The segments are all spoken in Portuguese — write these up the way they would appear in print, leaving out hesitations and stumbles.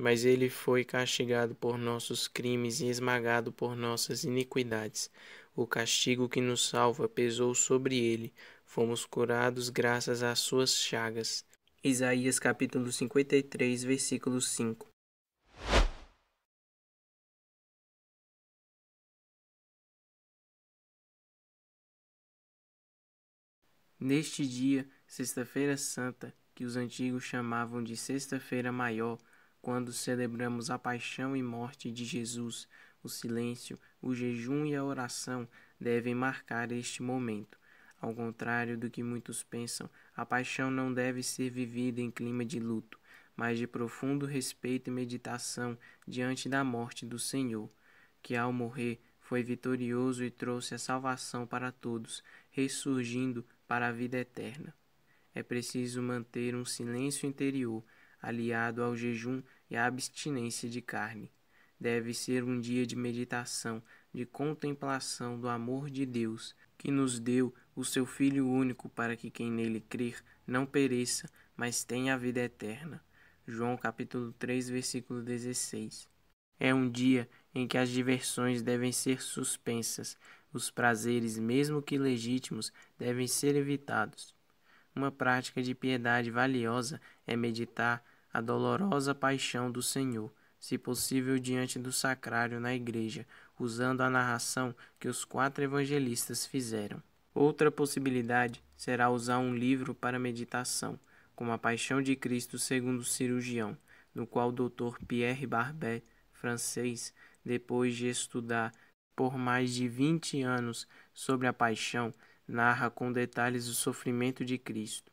Mas ele foi castigado por nossos crimes e esmagado por nossas iniquidades. O castigo que nos salva pesou sobre ele. Fomos curados graças às suas chagas. Isaías capítulo 53, versículo 5. Neste dia, Sexta-feira Santa, que os antigos chamavam de Sexta-feira Maior, quando celebramos a paixão e morte de Jesus, o silêncio, o jejum e a oração devem marcar este momento. Ao contrário do que muitos pensam, a paixão não deve ser vivida em clima de luto, mas de profundo respeito e meditação diante da morte do Senhor, que ao morrer foi vitorioso e trouxe a salvação para todos, ressurgindo para a vida eterna. É preciso manter um silêncio interior, aliado ao jejum e à abstinência de carne. Deve ser um dia de meditação, de contemplação do amor de Deus, que nos deu o seu Filho único para que quem nele crer não pereça, mas tenha a vida eterna. João capítulo 3, versículo 16. É um dia em que as diversões devem ser suspensas, os prazeres, mesmo que legítimos, devem ser evitados. Uma prática de piedade valiosa é meditar a dolorosa paixão do Senhor, se possível diante do sacrário na igreja, usando a narração que os 4 evangelistas fizeram. Outra possibilidade será usar um livro para meditação, como A Paixão de Cristo segundo o Cirurgião, no qual o Dr. Pierre Barbet, francês, depois de estudar por mais de 20 anos sobre a paixão, narra com detalhes o sofrimento de Cristo.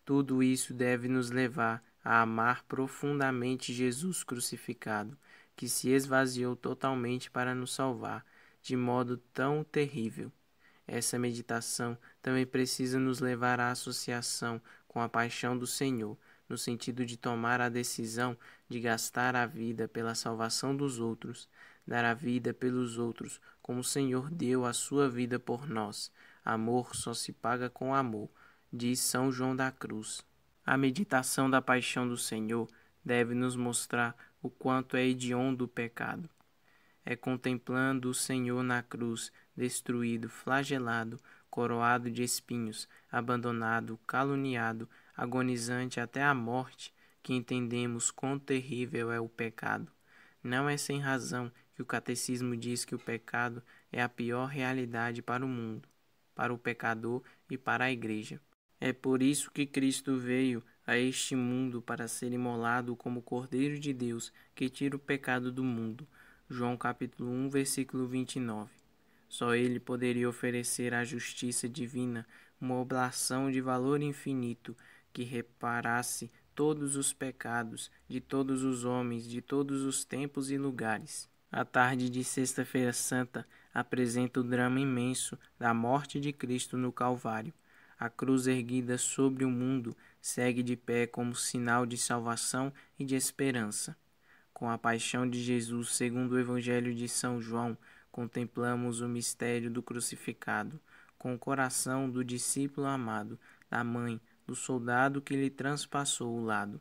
Tudo isso deve nos levar a amar profundamente Jesus crucificado, que se esvaziou totalmente para nos salvar, de modo tão terrível. Essa meditação também precisa nos levar à associação com a paixão do Senhor, no sentido de tomar a decisão de gastar a vida pela salvação dos outros, dar a vida pelos outros, como o Senhor deu a sua vida por nós. Amor só se paga com amor, diz São João da Cruz. A meditação da paixão do Senhor deve nos mostrar o quanto é hediondo o pecado. É contemplando o Senhor na cruz, destruído, flagelado, coroado de espinhos, abandonado, caluniado, agonizante até a morte, que entendemos quão terrível é o pecado. Não é sem razão que o catecismo diz que o pecado é a pior realidade para o mundo, para o pecador e para a igreja. É por isso que Cristo veio a este mundo para ser imolado como Cordeiro de Deus que tira o pecado do mundo. João capítulo 1, versículo 29. Só ele poderia oferecer à justiça divina uma oblação de valor infinito que reparasse todos os pecados de todos os homens, de todos os tempos e lugares. A tarde de Sexta-feira Santa apresenta o drama imenso da morte de Cristo no Calvário. A cruz erguida sobre o mundo segue de pé como sinal de salvação e de esperança. Com a paixão de Jesus, segundo o Evangelho de São João, contemplamos o mistério do crucificado, com o coração do discípulo amado, da mãe, do soldado que lhe transpassou o lado.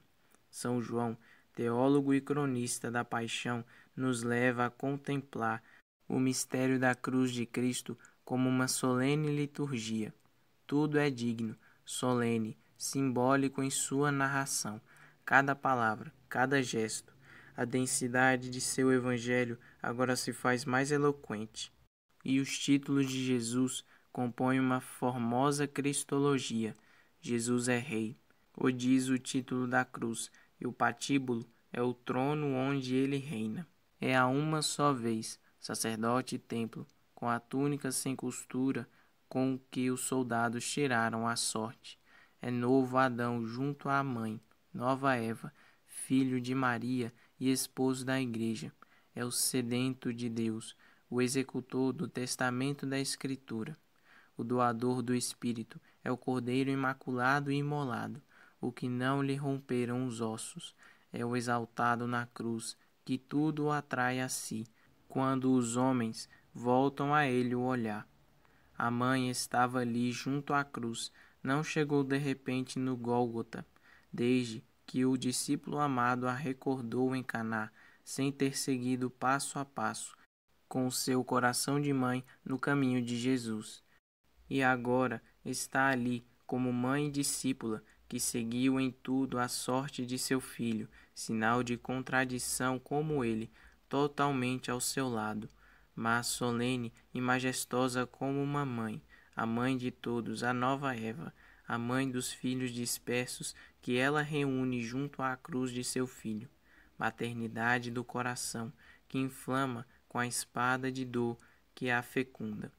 São João, teólogo e cronista da paixão, nos leva a contemplar o mistério da cruz de Cristo como uma solene liturgia. Tudo é digno, solene, simbólico em sua narração, cada palavra, cada gesto. A densidade de seu evangelho agora se faz mais eloquente. E os títulos de Jesus compõem uma formosa cristologia. Jesus é Rei, o diz o título da cruz, e o patíbulo é o trono onde ele reina. É a uma só vez, sacerdote e templo, com a túnica sem costura, com que os soldados tiraram a sorte. É novo Adão junto à mãe, nova Eva, filho de Maria e esposo da Igreja. É o sedento de Deus, o executor do testamento da Escritura. O doador do Espírito é o Cordeiro imaculado e imolado, o que não lhe romperam os ossos. É o exaltado na cruz, que tudo o atrai a si, quando os homens voltam a ele o olhar. A mãe estava ali junto à cruz, não chegou de repente no Gólgota, desde que o discípulo amado a recordou em Caná, sem ter seguido passo a passo, com o seu coração de mãe no caminho de Jesus. E agora está ali como mãe e discípula que seguiu em tudo a sorte de seu filho, sinal de contradição como ele, totalmente ao seu lado, mas solene e majestosa como uma mãe, a mãe de todos, a nova Eva, a mãe dos filhos dispersos que ela reúne junto à cruz de seu filho, maternidade do coração que inflama com a espada de dor que a fecunda.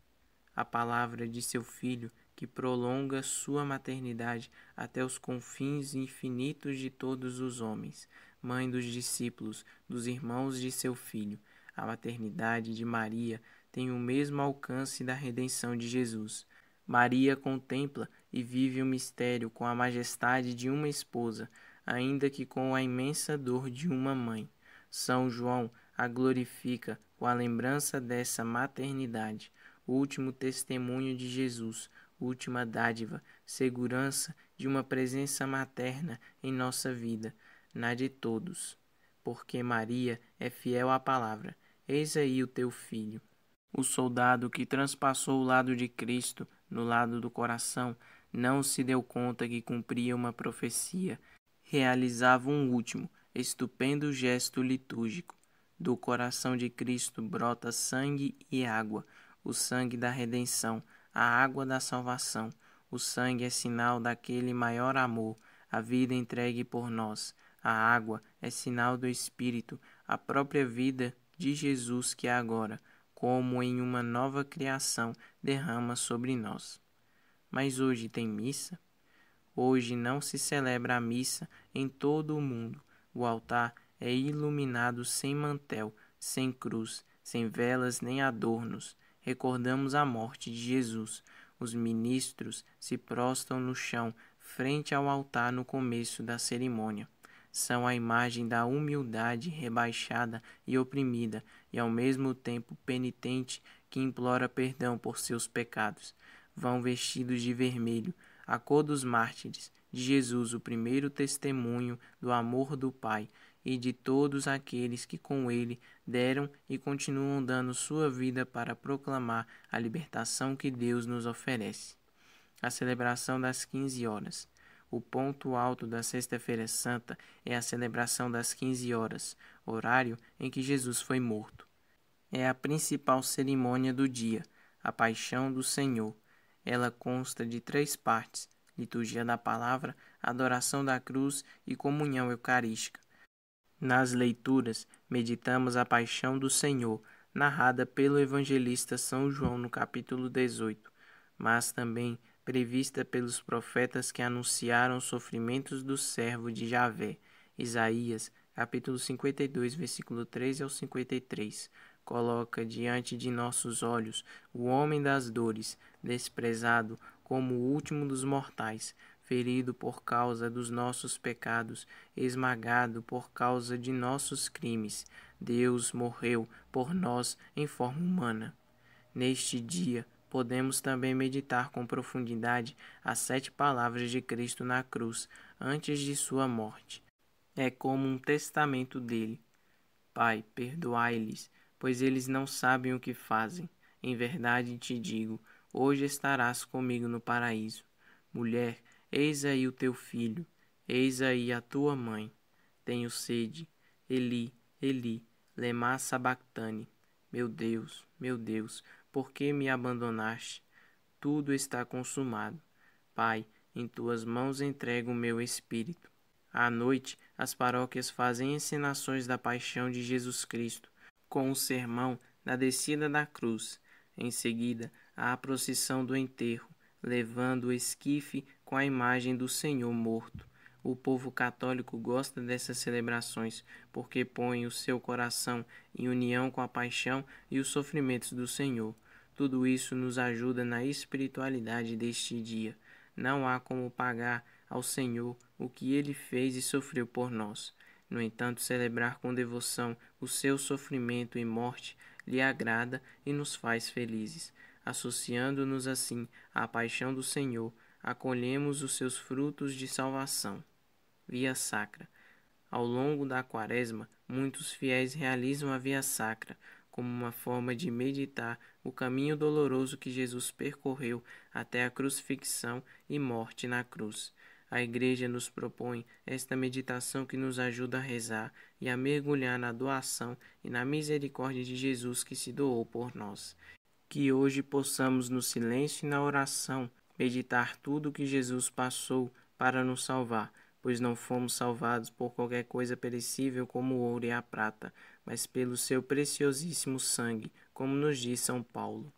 A palavra de seu filho que prolonga sua maternidade até os confins infinitos de todos os homens, mãe dos discípulos, dos irmãos de seu filho. A maternidade de Maria tem o mesmo alcance da redenção de Jesus. Maria contempla e vive o mistério com a majestade de uma esposa, ainda que com a imensa dor de uma mãe. São João a glorifica com a lembrança dessa maternidade, último testemunho de Jesus, última dádiva, segurança de uma presença materna em nossa vida, na de todos. Porque Maria é fiel à palavra. Eis aí o teu filho. O soldado que transpassou o lado de Cristo no lado do coração não se deu conta que cumpria uma profecia, realizava um último, estupendo gesto litúrgico. Do coração de Cristo brota sangue e água, o sangue da redenção, a água da salvação. O sangue é sinal daquele maior amor, a vida entregue por nós. A água é sinal do Espírito, a própria vida de Jesus que agora, como em uma nova criação, derrama sobre nós. Mas hoje tem missa? Hoje não se celebra a missa em todo o mundo. O altar é iluminado sem mantel, sem cruz, sem velas nem adornos. Recordamos a morte de Jesus. Os ministros se prostram no chão, frente ao altar no começo da cerimônia. São a imagem da humildade rebaixada e oprimida, e ao mesmo tempo penitente que implora perdão por seus pecados. Vão vestidos de vermelho, a cor dos mártires, de Jesus, o primeiro testemunho do amor do Pai e de todos aqueles que com ele deram e continuam dando sua vida para proclamar a libertação que Deus nos oferece. A celebração das 15 horas. O ponto alto da Sexta-feira Santa é a celebração das 15 horas, horário em que Jesus foi morto. É a principal cerimônia do dia, a Paixão do Senhor. Ela consta de 3 partes: liturgia da palavra, adoração da cruz e comunhão eucarística. Nas leituras, meditamos a Paixão do Senhor, narrada pelo evangelista São João no capítulo 18, mas também prevista pelos profetas que anunciaram os sofrimentos do servo de Javé. Isaías, capítulo 52, versículo 13 ao 53, coloca diante de nossos olhos o homem das dores, desprezado como o último dos mortais, ferido por causa dos nossos pecados, esmagado por causa de nossos crimes. Deus morreu por nós em forma humana. Neste dia, podemos também meditar com profundidade as 7 palavras de Cristo na cruz, antes de sua morte. É como um testamento dele. Pai, perdoai-lhes, pois eles não sabem o que fazem. Em verdade te digo, hoje estarás comigo no paraíso. Mulher, eis aí o teu filho, eis aí a tua mãe. Tenho sede. Eli, Eli, lema sabactani. Meu Deus, por que me abandonaste? Tudo está consumado. Pai, em tuas mãos entrego o meu espírito. À noite, as paróquias fazem encenações da paixão de Jesus Cristo, com o sermão da descida da cruz. Em seguida, a procissão do enterro, levando o esquife com a imagem do Senhor morto. O povo católico gosta dessas celebrações porque põe o seu coração em união com a paixão e os sofrimentos do Senhor. Tudo isso nos ajuda na espiritualidade deste dia. Não há como pagar ao Senhor o que Ele fez e sofreu por nós. No entanto, celebrar com devoção o seu sofrimento e morte lhe agrada e nos faz felizes. Associando-nos assim à paixão do Senhor, acolhemos os seus frutos de salvação. Via Sacra. Ao longo da Quaresma, muitos fiéis realizam a Via Sacra como uma forma de meditar o caminho doloroso que Jesus percorreu até a crucifixão e morte na cruz. A Igreja nos propõe esta meditação que nos ajuda a rezar e a mergulhar na doação e na misericórdia de Jesus que se doou por nós. Que hoje possamos, no silêncio e na oração, meditar tudo o que Jesus passou para nos salvar, pois não fomos salvados por qualquer coisa perecível como o ouro e a prata, mas pelo seu preciosíssimo sangue, como nos diz São Paulo.